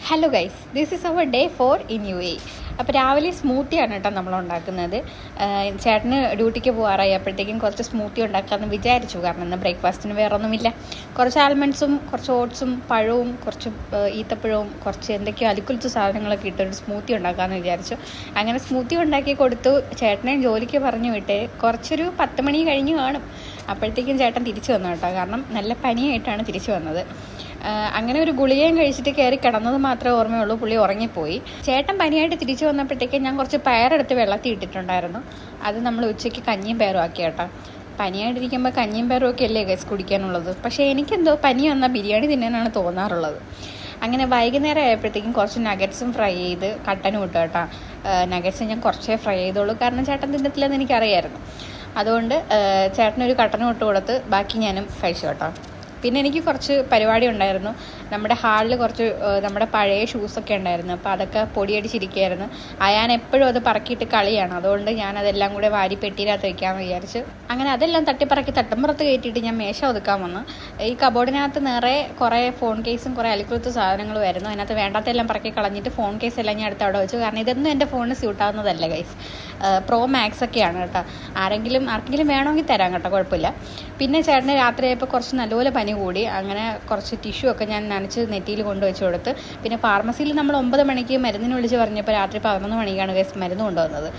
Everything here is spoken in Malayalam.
Hello guys, this is our day 4 in UAE. അപ്പോൾ രാവിലെ സ്മൂത്തിയാണ് കേട്ടോ നമ്മൾ ഉണ്ടാക്കുന്നത്. ചേട്ടന് ഡ്യൂട്ടിക്ക് പോകാറായി, അപ്പോഴത്തേക്കും കുറച്ച് സ്മൂത്തി ഉണ്ടാക്കാമെന്ന് വിചാരിച്ചു. കാരണം ഇന്ന് ബ്രേക്ക്ഫാസ്റ്റിന് വേറെ ഒന്നുമില്ല. കുറച്ച് ആൽമണ്ട്സും കുറച്ച് ഓട്സും പഴവും കുറച്ച് ഈത്തപ്പഴവും കുറച്ച് എന്തൊക്കെയോ അലുക്കുലത്ത് സാധനങ്ങളൊക്കെ ഇട്ടൊരു സ്മൂത്തി ഉണ്ടാക്കാമെന്ന് വിചാരിച്ചു. അങ്ങനെ സ്മൂത്തി ഉണ്ടാക്കി കൊടുത്തു. ചേട്ടനെ ജോലിക്ക് പറഞ്ഞു വിട്ട് കുറച്ചൊരു 10 മണി കഴിഞ്ഞ് കാണും. അപ്പോഴത്തേക്കും ചേട്ടൻ തിരിച്ചു വന്നു കേട്ടോ. കാരണം നല്ല പനിയായിട്ടാണ് തിരിച്ചു വന്നത്. അങ്ങനെ ഒരു ഗുളികയും കഴിച്ചിട്ട് കയറി കിടന്നത് മാത്രമേ ഓർമ്മയുള്ളൂ. പുള്ളി ഉറങ്ങിപ്പോയി. ചേട്ടൻ പനിയായിട്ട് തിരിച്ചു വന്നപ്പോഴത്തേക്കും ഞാൻ കുറച്ച് പയറെടുത്ത് വെള്ളത്തിൽ ഇട്ടിട്ടുണ്ടായിരുന്നു. അത് നമ്മൾ ഉച്ചയ്ക്ക് കഞ്ഞിയും പയറും ആക്കി കേട്ടോ. പനിയായിട്ടിരിക്കുമ്പോൾ കഞ്ഞിയും പയറും ഒക്കെ അല്ലേ ഗൈസ് കുടിക്കാനുള്ളത്. പക്ഷേ എനിക്കെന്തോ പനി വന്നാൽ ബിരിയാണി തിന്നാനാണ് തോന്നാറുള്ളത്. അങ്ങനെ വൈകുന്നേരം ആയപ്പോഴത്തേക്കും കുറച്ച് നഗറ്റ്സും ഫ്രൈ ചെയ്ത് കട്ടനും ഇട്ടു കേട്ടോ. നഗറ്റ്സ് ഞാൻ കുറച്ചേ ഫ്രൈ ചെയ്തോളൂ, കാരണം ചേട്ടൻ തിന്നത്തില്ലെന്ന് എനിക്കറിയായിരുന്നു. അതുകൊണ്ട് ചേട്ടനൊരു കട്ടനും ഇട്ട് കൊടുത്ത് ബാക്കി ഞാനും കഴിച്ചു കേട്ടോ. പിന്നെ എനിക്ക് കുറച്ച് പരിപാടി ഉണ്ടായിരുന്നു. നമ്മുടെ ഹാളിൽ കുറച്ച് നമ്മുടെ പഴയ ഷൂസൊക്കെ ഉണ്ടായിരുന്നു. അപ്പോൾ അതൊക്കെ പൊടിയടിച്ചിരിക്കുകയായിരുന്നു. അയാൻ എപ്പോഴും അത് പറക്കിയിട്ട് കളിയാണ്. അതുകൊണ്ട് ഞാനതെല്ലാം കൂടെ വാരി പെട്ടിയിനകത്ത് വയ്ക്കാമെന്ന് വിചാരിച്ചു. അങ്ങനെ അതെല്ലാം തട്ടിപ്പറക്കി തട്ടുമ്പുറത്ത് കയറ്റിയിട്ട് ഞാൻ മേശ ഒതുക്കാൻ വന്നു. ഈ കബോർഡിനകത്ത് നിറയെ കുറേ ഫോൺ കേസും കുറേ അലിക്കുലത്ത് സാധനങ്ങളും ആയിരുന്നു. അതിനകത്ത് വേണ്ടാത്തെല്ലാം പറക്കി കളഞ്ഞിട്ട് ഫോൺ കേസ് എല്ലാം ഞാൻ അടുത്ത് അവിടെ വെച്ചു. കാരണം ഇതൊന്നും എൻ്റെ ഫോണിന് സ്യൂട്ടാവുന്നതല്ല ഗൈസ്. പ്രോ മാക്സ് ഒക്കെയാണ് കേട്ടോ. ആർക്കെങ്കിലും വേണമെങ്കിൽ തരാം കേട്ടോ, കുഴപ്പമില്ല. പിന്നെ ചേട്ടന് രാത്രിയായപ്പോൾ കുറച്ച് നല്ലപോലെ പനി കൂടി. അങ്ങനെ കുറച്ച് ടിഷ്യൂ ഒക്കെ ഞാൻ നനച്ച് നെറ്റിയിൽ കൊണ്ടുവച്ച് കൊടുത്ത്. പിന്നെ ഫാർമസിയിൽ നമ്മൾ 9 മണിക്ക് മരുന്നിന് വിളിച്ച് പറഞ്ഞപ്പോൾ രാത്രി 11 മണിക്കാണ് ഗൈസ് മരുന്ന് കൊണ്ടുവന്നത്.